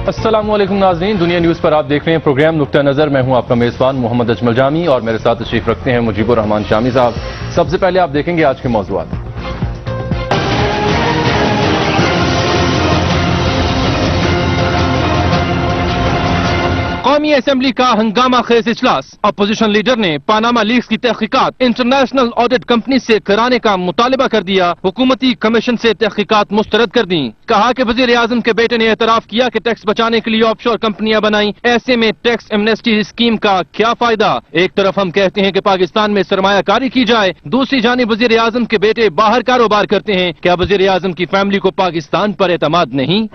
السلام علیکم ناظرین، دنیا نیوز پر آپ دیکھ رہے ہیں پروگرام نقطہ نظر۔ میں ہوں آپ کا میزبان محمد اجمل جامی اور میرے ساتھ تشریف رکھتے ہیں مجیب الرحمان شامی صاحب۔ سب سے پہلے آپ دیکھیں گے آج کے موضوعات۔ قومی اسمبلی کا ہنگامہ خیز اجلاس، اپوزیشن لیڈر نے پاناما لیکس کی تحقیقات انٹرنیشنل آڈٹ کمپنی سے کرانے کا مطالبہ کر دیا، حکومتی کمیشن سے تحقیقات مسترد کر دیں۔ کہا کہ وزیر اعظم کے بیٹے نے اعتراف کیا کہ ٹیکس بچانے کے لیے آف شور کمپنیاں بنائیں، ایسے میں ٹیکس ایمنیسٹی اسکیم کا کیا فائدہ؟ ایک طرف ہم کہتے ہیں کہ پاکستان میں سرمایہ کاری کی جائے، دوسری جانب وزیر اعظم کے بیٹے باہر کاروبار کرتے ہیں۔ کیا وزیر اعظم کی فیملی کو پاکستان پر اعتماد نہیں؟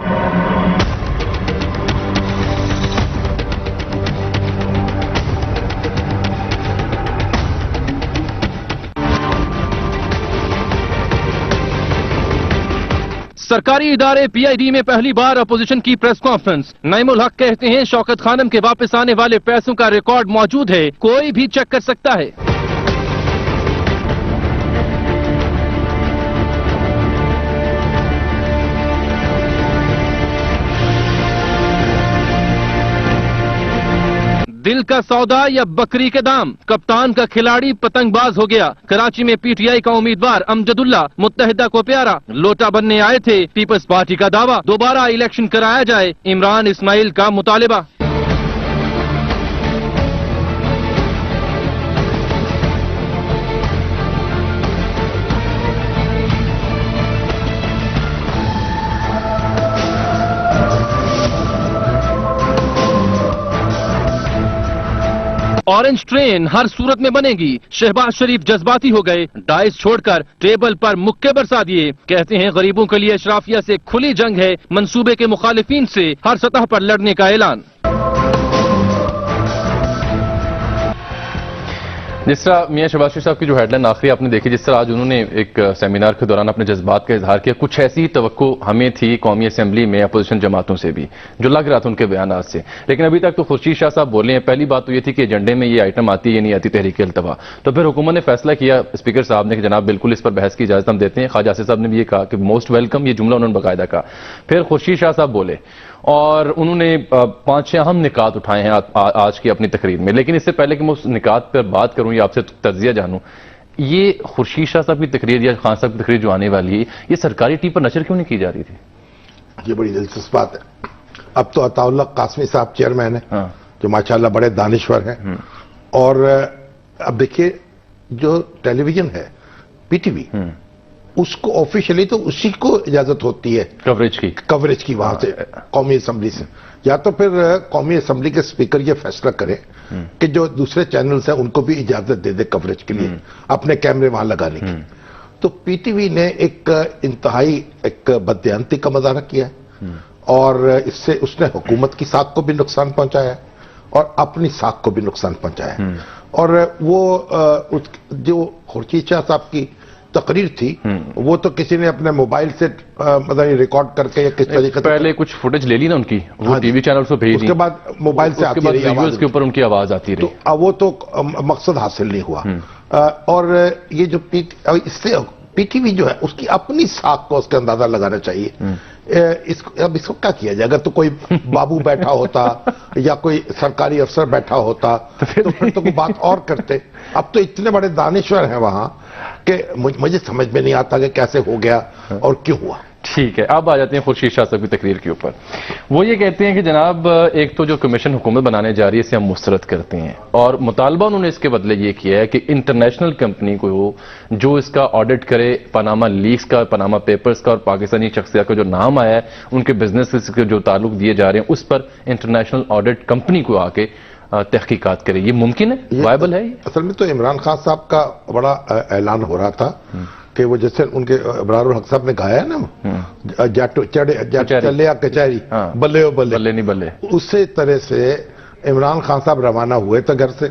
سرکاری ادارے پی آئی ڈی میں پہلی بار اپوزیشن کی پریس کانفرنس، نعیم الحق کہتے ہیں شوکت خانم کے واپس آنے والے پیسوں کا ریکارڈ موجود ہے، کوئی بھی چیک کر سکتا ہے۔ دل کا سودا یا بکری کے دام، کپتان کا کھلاڑی پتنگ باز ہو گیا۔ کراچی میں پی ٹی آئی کا امیدوار امجد اللہ متحدہ کو پیارا، لوٹا بننے آئے تھے، پیپلز پارٹی کا دعویٰ دوبارہ الیکشن کرایا جائے، عمران اسماعیل کا مطالبہ۔ اورنج ٹرین ہر صورت میں بنے گی، شہباز شریف جذباتی ہو گئے، ڈائس چھوڑ کر ٹیبل پر مکے برسا دیے، کہتے ہیں غریبوں کے لیے اشرافیہ سے کھلی جنگ ہے، منصوبے کے مخالفین سے ہر سطح پر لڑنے کا اعلان۔ جس طرح میاں شہباز شریف صاحب کی جو ہیڈ لائن آخری آپ نے دیکھی، جس طرح آج انہوں نے ایک سیمینار کے دوران اپنے جذبات کا اظہار کیا، کچھ ایسی توقع ہمیں تھی قومی اسمبلی میں اپوزیشن جماعتوں سے بھی، جو لگ رہا تھا ان کے بیانات سے، لیکن ابھی تک تو خورشید شاہ صاحب بولے ہیں۔ پہلی بات تو یہ تھی کہ ایجنڈے میں یہ آئٹم آتی ہے یا نہیں آتی تحریک التوا، تو پھر حکومت نے فیصلہ کیا، اسپیکر صاحب نے کہ جناب بالکل اس پر بحث کی اجازت ہم دیتے ہیں۔ خواجہ آصف صاحب نے بھی یہ کہا کہ موسٹ ویلکم، یہ جملہ انہوں نے باقاعدہ کہا۔ پھر خورشید شاہ صاحب بولے اور انہوں نے 5-6 اہم نکات اٹھائے ہیں آج کی اپنی تقریر میں، لیکن اس سے پہلے کہ میں اس نکات پر بات کروں یا آپ سے تجزیہ جانوں، یہ خورشید شاہ صاحب کی تقریر یا خان صاحب کی تقریر جو آنے والی ہے، یہ سرکاری ٹی پر نشر کیوں نہیں کی جا رہی تھی؟ یہ بڑی دلچسپ بات ہے۔ اب تو عطا اللہ قاسمی صاحب چیئرمین ہیں، جو ماشاءاللہ بڑے دانشور ہیں، اور اب دیکھیے جو ٹیلی ویژن ہے پی ٹی وی، اس کو آفیشلی تو اسی کو اجازت ہوتی ہے کوریج کی وہاں سے قومی اسمبلی سے، یا تو پھر قومی اسمبلی کے اسپیکر یہ فیصلہ کرے کہ جو دوسرے چینلز ہیں ان کو بھی اجازت دے دے کوریج کے لیے، اپنے کیمرے وہاں لگانے کی۔ تو پی ٹی وی نے ایک انتہائی ایک بددیانتی کا مظاہرہ کیا ہے، اور اس سے اس نے حکومت کی ساکھ کو بھی نقصان پہنچایا ہے اور اپنی ساکھ کو بھی نقصان پہنچایا ہے۔ اور وہ جو خورشید شاہ صاحب کی تقریر تھی، وہ تو کسی نے اپنے موبائل سے ریکارڈ کر کے یا کس طریقے سے پہلے کچھ فوٹیج لے لی نا ان کی، وہ ٹی وی چینل سے بھیج دی، اس کے بعد موبائل سے آتی رہی ویڈیوز کے اوپر ان کی آواز آتی رہی، تو وہ تو مقصد حاصل نہیں ہوا۔ اور یہ جو اس سے پی ٹی وی جو ہے اس کی اپنی ساکھ کو اس کا اندازہ لگانا چاہیے۔ اب اس کو کیا کیا جائے؟ اگر تو کوئی بابو بیٹھا ہوتا یا کوئی سرکاری افسر بیٹھا ہوتا تو پھر تو کوئی بات اور کرتے۔ اب تو اتنے بڑے دانشور ہیں وہاں کہ مجھے سمجھ میں نہیں آتا کہ کیسے ہو گیا اور کیوں ہوا۔ ٹھیک ہے، اب آ جاتے ہیں خورشید شاہ صاحب کی تقریر کے اوپر۔ وہ یہ کہتے ہیں کہ جناب ایک تو جو کمیشن حکومت بنانے جا رہی ہے اسے ہم مسترد کرتے ہیں، اور مطالبہ انہوں نے اس کے بدلے یہ کیا ہے کہ انٹرنیشنل کمپنی کو ہو جو اس کا آڈٹ کرے، پاناما لیکس کا، پاناما پیپرز کا، اور پاکستانی شخصیات کا جو نام آیا ہے ان کے بزنس کے جو تعلق دیے جا رہے ہیں اس پر انٹرنیشنل آڈٹ کمپنی کو آ کے تحقیقات کرے، یہ ممکن ہے، وائبل ہے؟ اصل میں تو عمران خان صاحب کا بڑا اعلان ہو رہا تھا کہ وہ جیسے ان کے ابرار الحق صاحب نے گایا ہے نا، چلے کچہری بلے بلے نہیں بلے، اسی طرح سے عمران خان صاحب روانہ ہوئے تھے گھر سے،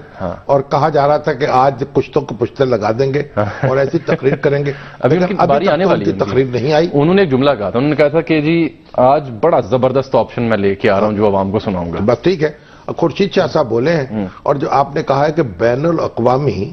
اور کہا جا رہا تھا کہ آج کشتوں کو پشتے لگا دیں گے اور ایسی تقریر کریں گے۔ ابھی باری آنے والی ہے، تقریر نہیں آئی۔ انہوں نے ایک جملہ کہا تھا، انہوں نے کہا تھا کہ جی آج بڑا زبردست آپشن میں لے کے آ رہا ہوں جو عوام کو سناؤں گا۔ بس ٹھیک ہے، خورشید شاہ صاحب بولے ہیں، اور جو آپ نے کہا ہے کہ بین الاقوامی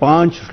5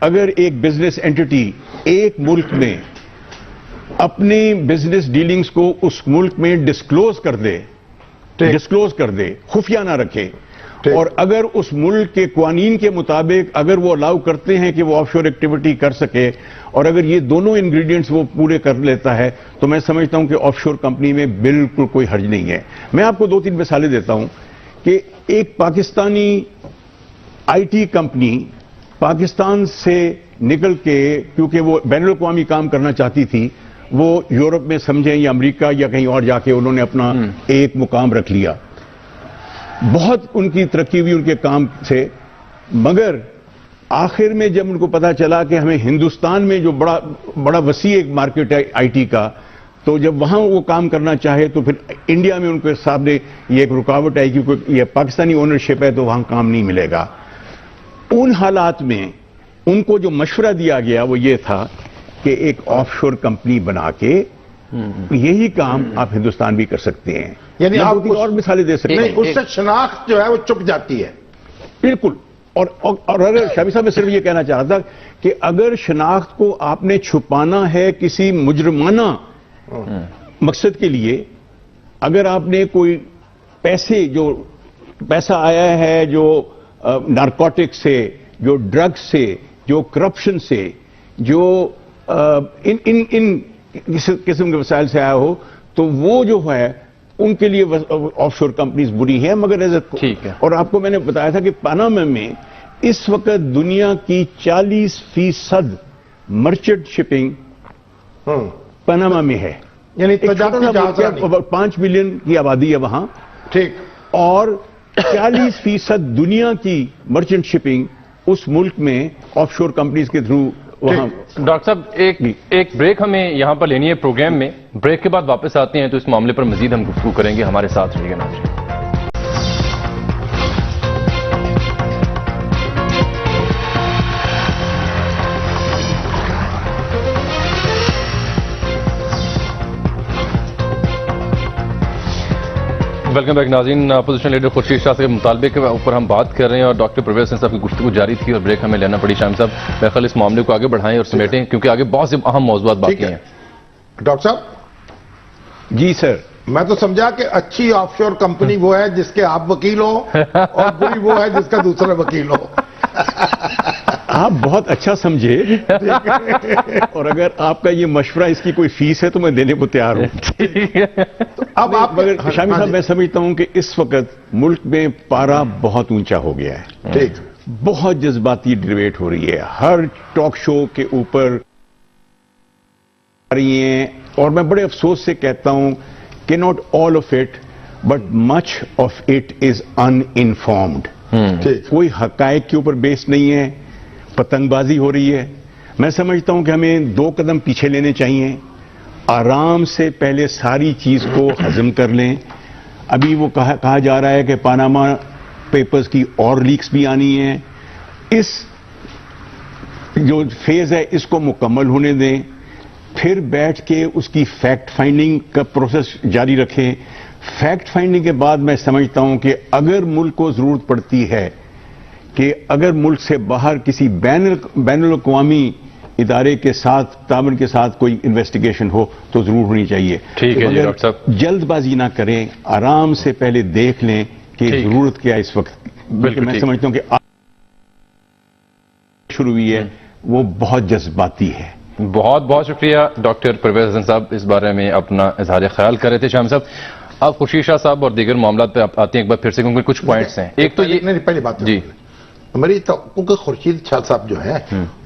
اگر ایک بزنس اینٹی ایک ملک میں اپنی بزنس ڈیلنگز کو اس ملک میں ڈسکلوز کر دے خفیہ نہ رکھے، اور اگر اس ملک کے قوانین کے مطابق اگر وہ الاؤ کرتے ہیں کہ وہ آف شور ایکٹیویٹی کر سکے، اور اگر یہ دونوں انگریڈینٹس وہ پورے کر لیتا ہے، تو میں سمجھتا ہوں کہ آف شور کمپنی میں بالکل کوئی حرج نہیں ہے۔ میں آپ کو 2-3 مثالیں دیتا ہوں کہ ایک Pakistani I T company Pakistan سے نکل کے، کیونکہ وہ بین الاقوامی کام کرنا چاہتی تھی، وہ یورپ میں سمجھیں یا امریکہ یا کہیں اور جا کے انہوں نے اپنا ایک مقام رکھ لیا، بہت ان کی ترقی ہوئی ان کے کام سے، مگر آخر میں جب ان کو پتا چلا کہ ہمیں ہندوستان میں جو بڑا وسیع ایک مارکیٹ ہے آئی ٹی کا، تو جب وہاں وہ کام کرنا چاہے تو پھر انڈیا میں ان کے سامنے یہ ایک رکاوٹ آئی، کیونکہ یہ پاکستانی اونرشپ ہے تو وہاں کام نہیں ملے گا۔ ان حالات میں ان کو جو مشورہ دیا گیا وہ یہ تھا کہ ایک آف شور کمپنی بنا کے یہی کام آپ ہندوستان بھی کر سکتے ہیں، یعنی آپ اور مثالیں دے سکتے ہیں۔ اس سے شناخت جو ہے وہ چھپ جاتی ہے۔ بالکل، اور اگر شامی صاحب میں صرف یہ کہنا چاہ رہا تھا کہ اگر شناخت کو آپ نے چھپانا ہے کسی مجرمانہ مقصد کے لیے، اگر آپ نے کوئی پیسہ آیا ہے جو نارکوٹک سے، جو ڈرگ سے، جو کرپشن سے، جو ان قسم کے وسائل سے آیا ہو، تو وہ جو ہے ان کے لیے آف شور کمپنیز بری ہیں، مگر ٹھیک ہے۔ اور آپ کو میں نے بتایا تھا کہ پاناما میں اس وقت دنیا کی 40% مرچنٹ شپنگ پاناما میں ہے، یعنی 5 ملین کی آبادی ہے وہاں، ٹھیک، اور 40% دنیا کی مرچنٹ شپنگ اس ملک میں آف شور کمپنیز کے تھرو وہاں۔ ڈاکٹر صاحب ایک بریک ہمیں یہاں پر لینی ہے پروگرام میں، بریک کے بعد واپس آتے ہیں تو اس معاملے پر مزید ہم گفتگو کریں گے، ہمارے ساتھ رہیے گا ناظرین۔ ویلکم بیک ناظرین، اپوزیشن لیڈر خورشید شاہ سے مطالبے کے اوپر ہم بات کر رہے ہیں اور ڈاکٹر پرویز حسن صاحب کی گفتگو جاری تھی اور بریک ہمیں لینا پڑی۔ شاہم صاحب بہرحال اس معاملے کو آگے بڑھائیں اور سمیٹیں کیونکہ آگے بہت سے اہم موضوعات باقی ہیں۔ ڈاکٹر صاحب جی سر، میں تو سمجھا کہ اچھی آف شور کمپنی وہ ہے جس کے آپ وکیل ہو اور بری وہ ہے جس کا دوسرا وکیل ہو۔ آپ بہت اچھا سمجھے، اور اگر آپ کا یہ مشورہ اس کی کوئی فیس ہے تو میں دینے کو تیار ہوں۔ اب آپ مگر شامی صاحب میں سمجھتا ہوں کہ اس وقت ملک میں پارا بہت اونچا ہو گیا ہے، ٹھیک، بہت جذباتی ڈیبیٹ ہو رہی ہے، ہر ٹاک شو کے اوپر رہی ہیں، اور میں بڑے افسوس سے کہتا ہوں کہ not all of it but much of it is in informed. کوئی حقائق کے اوپر بیس نہیں ہے، پتنگ بازی ہو رہی ہے۔ میں سمجھتا ہوں کہ ہمیں 2 قدم پیچھے لینے چاہیے، آرام سے پہلے ساری چیز کو ہضم کر لیں۔ ابھی وہ کہا جا رہا ہے کہ پاناما پیپرز کی اور لیکس بھی آنی ہیں، اس جو فیز ہے اس کو مکمل ہونے دیں، پھر بیٹھ کے اس کی فیکٹ فائنڈنگ کا پروسیس جاری رکھیں۔ فیکٹ فائنڈنگ کے بعد میں سمجھتا ہوں کہ اگر ملک کو ضرورت پڑتی ہے کہ اگر ملک سے باہر کسی بین الاقوامی ادارے کے ساتھ تعاون کے ساتھ کوئی انویسٹیگیشن ہو تو ضرور ہونی چاہیے۔ ٹھیک ہے جی ڈاکٹر صاحب، جلد بازی نہ کریں، آرام سے پہلے دیکھ لیں کہ ضرورت کیا ہے اس وقت، بلکہ میں سمجھتا ہوں کہ شروع ہوئی ہے وہ بہت جذباتی ہے۔ بہت بہت شکریہ ڈاکٹر پرویز حسن صاحب اس بارے میں اپنا اظہار خیال کر رہے تھے۔ شاہم صاحب آپ خورشید شاہ صاحب اور دیگر معاملات پہ آتے ہیں ایک بار پھر سے، کیونکہ کچھ پوائنٹس ہیں۔ ایک تو یہ پہلی بات جی میری تو خورشید شاہ صاحب جو ہیں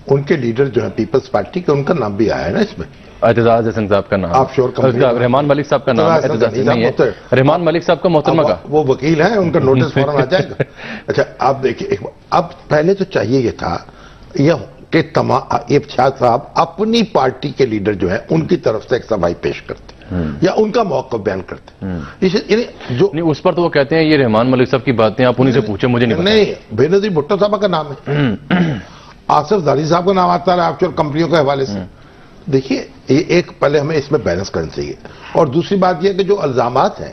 ان کے لیڈر جو ہیں پیپلز پارٹی کے، ان کا نام بھی آیا ہے نا اس میں، اعتزاز حسن صاحب کا نام، آف شور کمپنی، رحمان ملک صاحب کا نام اعتزاز نہیں ہے، رحمان ملک صاحب کا محترمہ کا، وہ وکیل ہیں، ان کا نوٹس فوراً آ جائے گا۔ اچھا آپ دیکھیے، اب پہلے تو چاہیے یہ تھا کہ تمام شاہ صاحب اپنی پارٹی کے لیڈر جو ہیں ان کی طرف سے ایک صفائی پیش کرتے یا ان کا موقف بیان کرتے، جو نہیں اس پر تو وہ کہتے ہیں یہ رحمان ملک صاحب کی باتیں آپ انہیں سے پوچھیں، مجھے نہیں پتا۔ نہیں، بے نظیر بھٹو صاحب کا نام ہے، آصف زاری صاحب کا نام آتا ہے آف شور کمپنیوں کے حوالے سے۔ دیکھیے ایک پہلے ہمیں اس میں بیلنس کرنا چاہیے، اور دوسری بات یہ کہ جو الزامات ہیں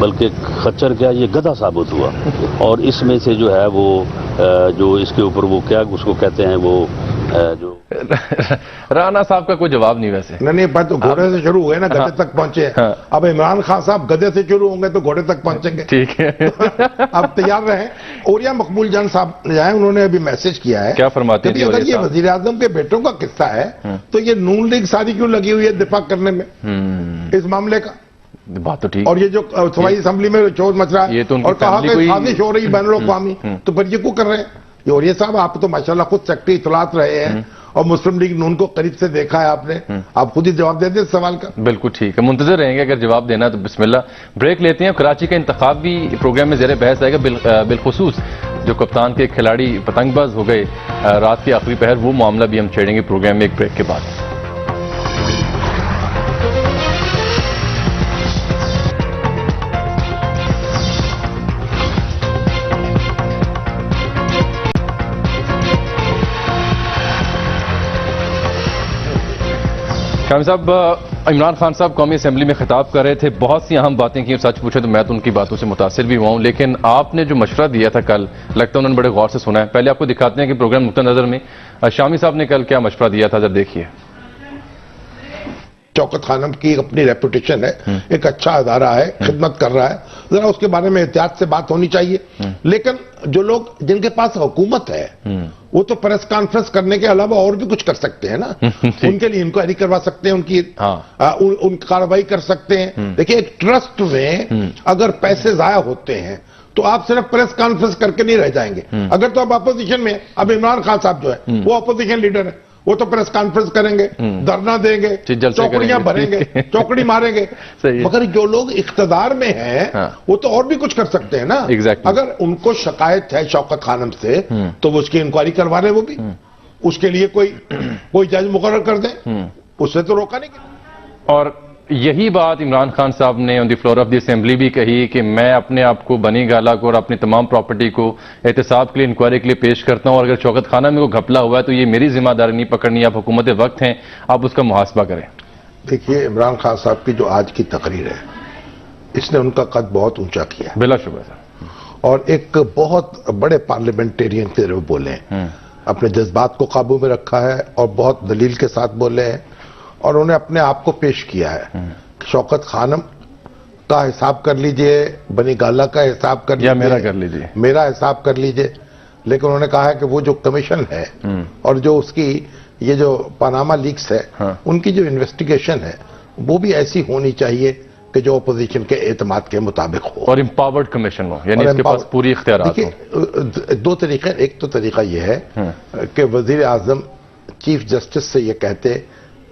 بلکہ خچر کیا یہ گدھا ثابت ہوا. اور اس میں سے جو ہے وہ جو اس کے اوپر وہ کیا اس کو کہتے ہیں وہ جو رانا صاحب کا کوئی جواب نہیں ویسے. نہیں بات تو گھوڑے سے شروع ہوئے نا, گدھے تک پہنچے. اب عمران خان صاحب گدھے سے شروع ہوں گے تو گھوڑے تک پہنچیں گے. ٹھیک ہے, اب تیار رہیں. اوریا مقبول جان صاحب جائیں, انہوں نے ابھی میسج کیا ہے. کیا فرماتے ہیں؟ اگر یہ وزیر اعظم کے بیٹوں کا قصہ ہے تو یہ نون لیگ ساری کیوں لگی ہوئی ہے دفاع کرنے میں اس معاملے کا؟ بات تو ٹھیک. اور یہ جو صوبائی اسمبلی میں شور مچ رہا ہے اور کہا کہ سازش ہو رہی بین الاقوامی, تو پھر یہ کیوں کر رہے ہیں یہ اوریا صاحب؟ آپ تو ماشاءاللہ خود سیکرٹری اطلاعات رہے ہیں اور مسلم لیگ نون کو قریب سے دیکھا ہے آپ نے, آپ خود ہی جواب دے دیں اس سوال کا. بالکل ٹھیک ہے, منتظر رہیں گے اگر جواب دینا تو بسم اللہ. بریک لیتے ہیں. کراچی کا انتخاب بھی پروگرام میں زیر بحث آئے گا, بالخصوص جو کپتان کے کھلاڑی پتنگ باز ہو گئے رات کے آخری پہر, وہ معاملہ بھی ہم چھیڑیں گے پروگرام میں ایک بریک کے بعد. شامی صاحب, عمران خان صاحب قومی اسمبلی میں خطاب کر رہے تھے, بہت سی اہم باتیں کی, سچ پوچھیں تو میں تو ان کی باتوں سے متاثر بھی ہوا ہوں, لیکن آپ نے جو مشورہ دیا تھا کل, لگتا ہے انہوں نے بڑے غور سے سنا ہے. پہلے آپ کو دکھاتے ہیں کہ پروگرام نقطہ نظر میں شامی صاحب نے کل کیا مشورہ دیا تھا, ذرا دیکھیے. شوکت خانم کی اپنی ریپوٹیشن ہے, ایک اچھا ادارہ ہے, خدمت کر رہا ہے, ذرا اس کے بارے میں احتیاط سے بات ہونی چاہیے. لیکن جو لوگ جن کے پاس حکومت ہے وہ تو پریس کانفرنس کرنے کے علاوہ اور بھی کچھ کر سکتے ہیں نا. ان کے لیے انکوائری کروا سکتے ہیں, ان کی کارروائی کر سکتے ہیں. دیکھیں ایک ٹرسٹ میں اگر پیسے ضائع ہوتے ہیں تو آپ صرف پریس کانفرنس کر کے نہیں رہ جائیں گے. اگر تو اب اپوزیشن میں, اب عمران خان صاحب جو ہے وہ اپوزیشن لیڈر ہے, وہ تو پریس کانفرنس کریں گے, دھرنا دیں گے, چوکڑیاں بھریں گے, چوکڑی ماریں گے. مگر جو لوگ اقتدار میں ہیں وہ تو اور بھی کچھ کر سکتے ہیں نا. اگر ان کو شکایت ہے شوکت خانم سے تو وہ اس کی انکوائری کروا رہے, وہ بھی اس کے لیے کوئی جج مقرر کر دیں, اس سے تو روکا نہیں. اور یہی بات عمران خان صاحب نے آن دی فلور آف دی اسمبلی بھی کہی کہ میں اپنے آپ کو بنی گالہ کو اور اپنی تمام پراپرٹی کو احتساب کے لیے انکوائری کے لیے پیش کرتا ہوں, اور اگر شوکت خانہ میں کوئی گھپلا ہوا ہے تو یہ میری ذمہ داری نہیں پکڑنی, آپ حکومت وقت ہیں, آپ اس کا محاسبہ کریں. دیکھیے عمران خان صاحب کی جو آج کی تقریر ہے, اس نے ان کا قد بہت اونچا کیا ہے بلا شبہ سر, اور ایک بہت بڑے پارلیمنٹیرین سے وہ بولے ہیں, اپنے جذبات کو قابو میں رکھا ہے اور بہت دلیل کے ساتھ بولے ہیں, اور انہیں اپنے آپ کو پیش کیا ہے. شوکت خانم کا حساب کر لیجئے, بنی گالہ کا حساب کر لیجئے, یا میرا کر لیجئے, میرا حساب کر لیجئے. لیکن انہوں نے کہا ہے کہ وہ جو کمیشن ہے اور جو اس کی یہ جو پاناما لیکس ہے, ان کی جو انویسٹیگیشن ہے وہ بھی ایسی ہونی چاہیے کہ جو اپوزیشن کے اعتماد کے مطابق ہو, اور امپاورڈ کمیشن ہو, یعنی اس کے پاس پوری اختیارات ہوں. دو طریقے, ایک تو طریقہ یہ ہے کہ وزیر اعظم چیف جسٹس سے یہ کہتے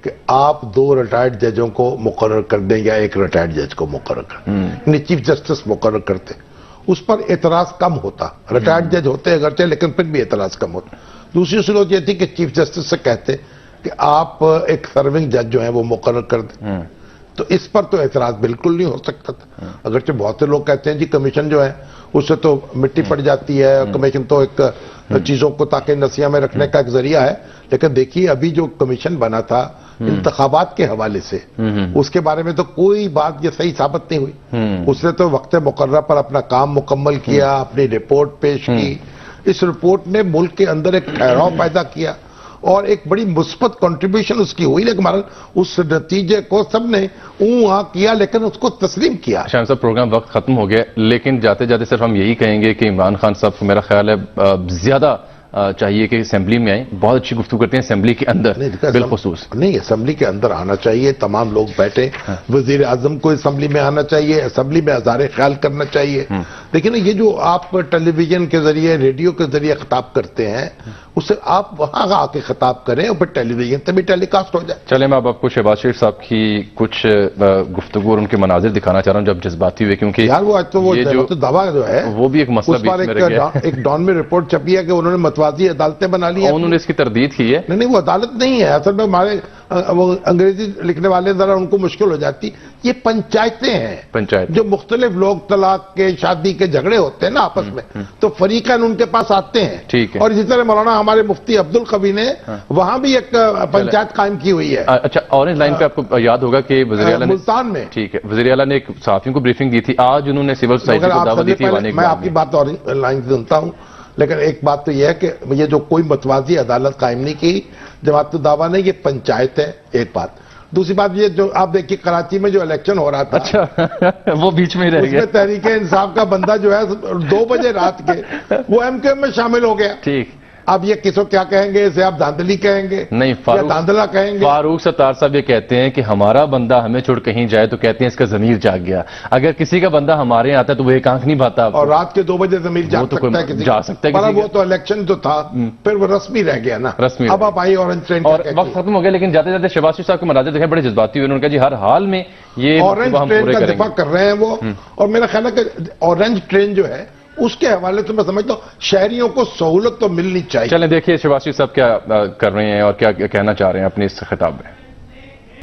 کہ آپ 2 ریٹائرڈ ججوں کو مقرر کر دیں یا ایک ریٹائرڈ جج کو مقرر کر دیں, یعنی چیف جسٹس مقرر کرتے, اس پر اعتراض کم ہوتا. ریٹائرڈ جج ہوتے اگرچہ لیکن پھر بھی اعتراض کم ہوتا. دوسری صورت یہ تھی کہ چیف جسٹس سے کہتے کہ آپ ایک سرونگ جج جو ہیں وہ مقرر کر دیں, تو اس پر تو اعتراض بالکل نہیں ہو سکتا تھا. اگرچہ بہت سے لوگ کہتے ہیں جی کمیشن جو ہے اس سے تو مٹی پڑ جاتی ہے, کمیشن تو ایک چیزوں کو تاکہ نسیاں میں رکھنے کا ایک ذریعہ ہے, لیکن دیکھیے ابھی جو کمیشن بنا تھا انتخابات کے حوالے سے, اس کے بارے میں تو کوئی بات یہ صحیح ثابت نہیں ہوئی. اس نے تو وقت مقررہ پر اپنا کام مکمل کیا, اپنی رپورٹ پیش کی. اس رپورٹ نے ملک کے اندر ایک ٹھہراؤ پیدا کیا اور ایک بڑی مثبت کنٹریبیوشن اس کی ہوئی, لیکن اس نتیجے کو سب نے کیا لیکن اس کو تسلیم کیا. شاہد صاحب پروگرام وقت ختم ہو گیا, لیکن جاتے جاتے صرف ہم یہی کہیں گے کہ عمران خان صاحب کو میرا خیال ہے زیادہ چاہیے کہ اسمبلی میں آئیں, بہت اچھی گفتگو کرتے ہیں اسمبلی کے اندر بالخصوص. نہیں, اسمبلی کے اندر آنا چاہیے, تمام لوگ بیٹھے, وزیر اعظم کو اسمبلی میں آنا چاہیے, اسمبلی میں اظہار خیال کرنا چاہیے. لیکن یہ جو آپ ٹیلی ویژن کے ذریعے, ریڈیو کے ذریعے خطاب کرتے ہیں, اس سے آپ وہاں آ کے خطاب کریں اور پھر ٹیلی ویژن سے بھی ٹیلی کاسٹ ہو جائے. چلیں میں اب آپ کو شہباز شریف صاحب کی کچھ گفتگو اور ان کے مناظر دکھانا چاہ رہا ہوں جب جذباتی ہوئے, کیونکہ یار وہ آج تو وہ دعویٰ جو ہے وہ بھی ایک مسئلہ ایک ڈان میں رپورٹ چھپی ہے کہ انہوں نے متوازی عدالتیں بنا لی ہیں. انہوں نے اس کی تردید کی ہے. نہیں وہ عدالت نہیں ہے اصل میں. ہمارے وہ انگریزی لکھنے والے ذرا ان کو مشکل ہو جاتی. یہ پنچایتیں ہیں. پنچایت جو مختلف لوگ طلاق کے شادی کے جھگڑے ہوتے ہیں نا آپس میں, تو فریقین ان کے پاس آتے ہیں. ٹھیک ہے. اور اسی طرح مولانا ہمارے مفتی عبد القوی نے وہاں بھی ایک پنچایت قائم کی ہوئی ہے. اچھا, اورنج لائن پہ آپ کو یاد ہوگا کہ وزیر اعلیٰ نے ملتان میں. ٹھیک ہے, وزیر اعلیٰ نے ایک صحافیوں کو بریفنگ دی تھی. آج انہوں نے سول سوسائٹی کو دعوت دی تھی. میں آپ کی بات اورنج لائن سنتا ہوں, لیکن ایک بات تو یہ ہے کہ یہ جو کوئی متوازی عدالت قائم نہیں کی جماعت الدعویٰ نے, یہ پنچایت ہے. ایک بات. دوسری بات یہ جو آپ دیکھیے کراچی میں جو الیکشن ہو رہا تھا, اچھا وہ بیچ میں رہ اس میں تحریک انصاف کا بندہ جو ہے 2 بجے رات کے وہ ایم کیو ایم میں شامل ہو گیا. ٹھیک. اب یہ کسو کیا کہیں گے, اسے آپ دھاندلی کہیں گے نہیں, یا دھاندلا کہیں گے. فاروق ستار صاحب یہ کہتے ہیں کہ ہمارا بندہ ہمیں چھوڑ کہیں جائے تو کہتے ہیں اس کا ضمیر جاگ گیا. اگر کسی کا بندہ ہمارے یہاں آتا ہے تو وہ ایک آنکھ نہیں بھاتا. اور رات کے 2 بجے ضمیر جا سکتا ہے کسی جا سکتا ہے وہ تو الیکشن جو تھا پھر وہ رسمی رہ گیا نا. رسمی. اب آپ آئی اورنج ٹرین اور وقت ختم ہو گیا, لیکن جاتے جاتے شہباز شریف صاحب کے مناظر دیکھیں بڑے جذباتی ہوئے. انہوں نے کہا جی ہر حال میں یہ اورنج ٹرین کا دفاع کر رہے ہیں وہ. اور میرا خیال ہے کہ اورنج ٹرین جو ہے اس کے حوالے سے میں سمجھتا ہوں شہریوں کو سہولت تو ملنی چاہیے. چلیں دیکھیے شہباز شریف صاحب کیا کر رہے ہیں اور کیا کہنا چاہ رہے ہیں اپنے اس خطاب میں.